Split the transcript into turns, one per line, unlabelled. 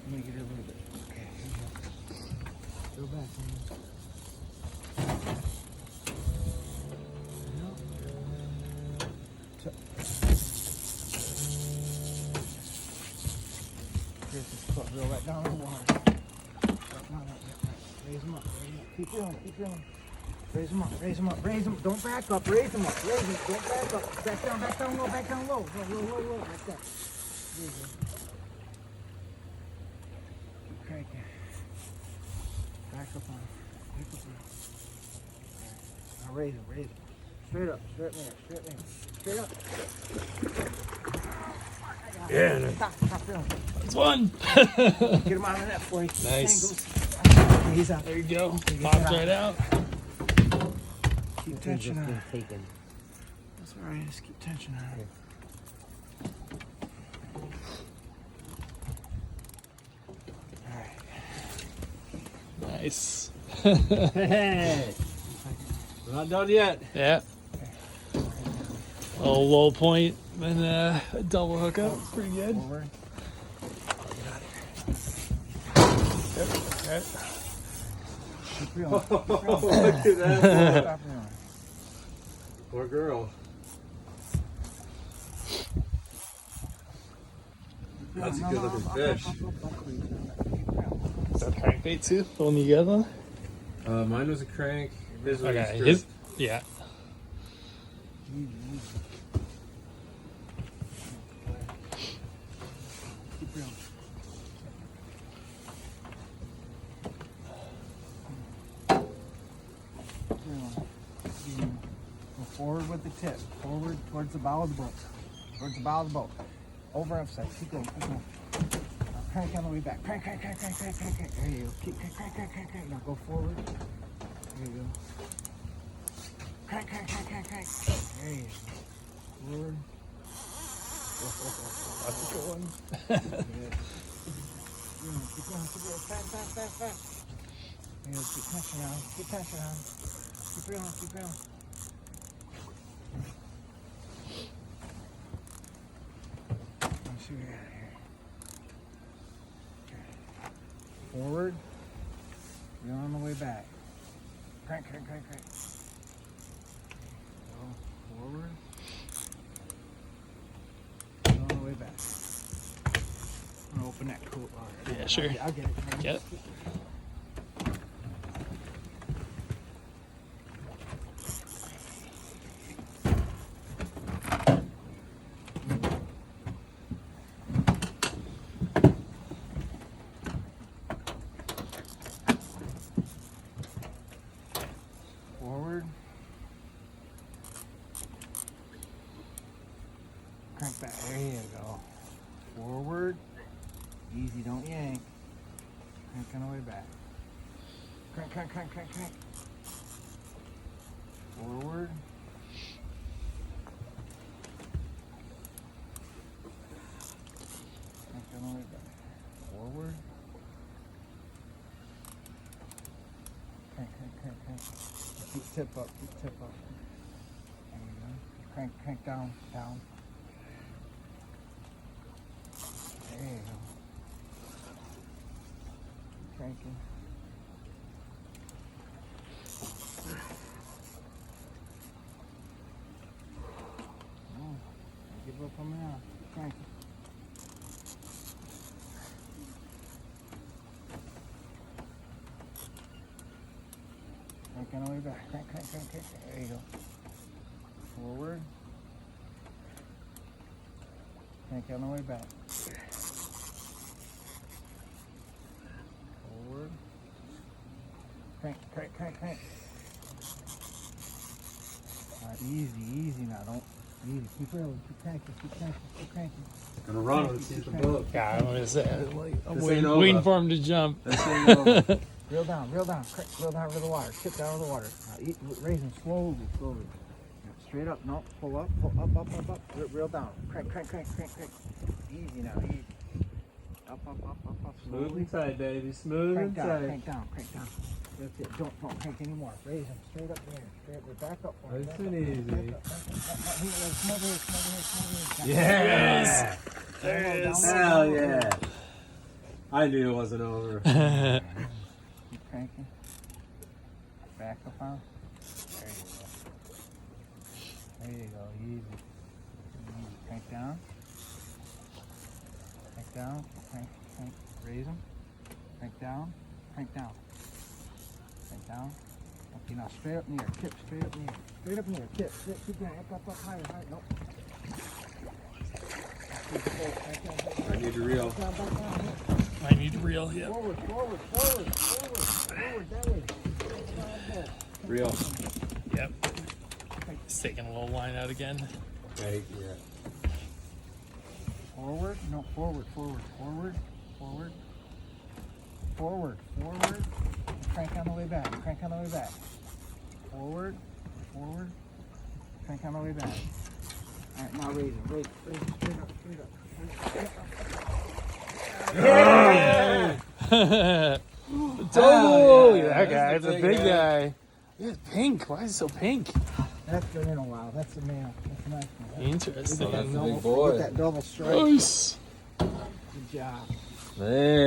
Let me get it a little bit. Okay, here you go. Go back, man. Reel right down in the water. Right down, right. Raise them up. Keep reeling. Raise them up. Raise them. Don't back up. Raise them up. Don't back up. Back down low. Low. Like that. There you go. Keep cranking. Back up on it. Now raise them. Straight up. Straight up.
Yeah.
Stop reeling.
That's one.
Get him out of the net for you.
Nice.
He's out.
There you go. Pops right out.
Keep tension on it. That's all right. Just keep tension on it. All right.
Nice.
Hey. We're not done yet.
Yeah. A low point and a double hookup. Pretty good.
Forward.
Yep.
Keep reeling.
Look at that.
Stop reeling.
Poor girl. That's a good looking fish.
Is that crankbait too? The one you got on?
Mine was a crank. His was
Okay.
just
Yeah.
Easy. Keep reeling. Go forward with the tip. Forward towards the bow of the boat. Overemphasize. Keep going. Now crank on the way back. Crank. There you go. Keep crank. Now go forward. There you go. Crank. There you go. Forward.
That's a good one.
Good. Keep going. Fast. There you go. Keep tension on. Keep reeling. Let's see what we got here. Okay. Forward. You're on the way back. Crank. Go forward. You're on the way back. I'm gonna open that cool. All right.
Yeah, sure.
I'll get it.
Get it.
Forward. Crank back. There you go. Forward. Easy, don't yank. Crank on the way back. Crank. Forward. Crank on the way back. Forward. Crank. Keep tip up. There you go. Crank down. There you go. Cranking. Oh, give up on me now. Cranking. Crank on the way back. Crank. There you go. Forward. Crank on the way back. Forward. Crank. All right, easy now. Don't easy. Keep reeling. Keep cranking.
Gonna run and see the boat.
Yeah, I'm gonna say. I'm
This ain't
waiting
over.
for him to jump.
This ain't over.
Reel down. Reel down to the water. Tip down to the water. Now, raise them slowly. Yeah, straight up. No, pull up. Reel down. Crank. Easy now. Up.
Smooth
Slowly.
and tight, baby. Smooth and tight.
Crank down. That's it. Don't crank anymore. Raise them straight up there. Back up.
Nice and easy.
Smother here.
Yeah.
There it is.
Hell yeah. I knew it wasn't over.
Keep cranking. Back up on. There you go. There you go. Easy. Easy. Crank down. Crank down. Crank. Crank. Raise them. Crank down. Crank down. Crank down. Okay, now straight up in the air. Tip straight up in the air. Straight up in the air. Tip. Keep going. Up, higher, higher. Nope.
I need to reel.
Back down.
I need to reel. Yep.
Forward. That way.
Reel.
Yep. It's taking a little line out again.
Right, yeah.
Forward. No, forward. Crank on the way back. Forward. Crank on the way back. All right, now raise it. Raise it. Straight up.
Oh,
yeah.
that guy.
That's
It's
the
a
big
big
guy.
guy. It's pink. Why is it so pink?
That's been in a while. That's a male. That's a nice one.
Interesting.
That's the big boy.
Get that double strike.
Nice.
Good job.
Man.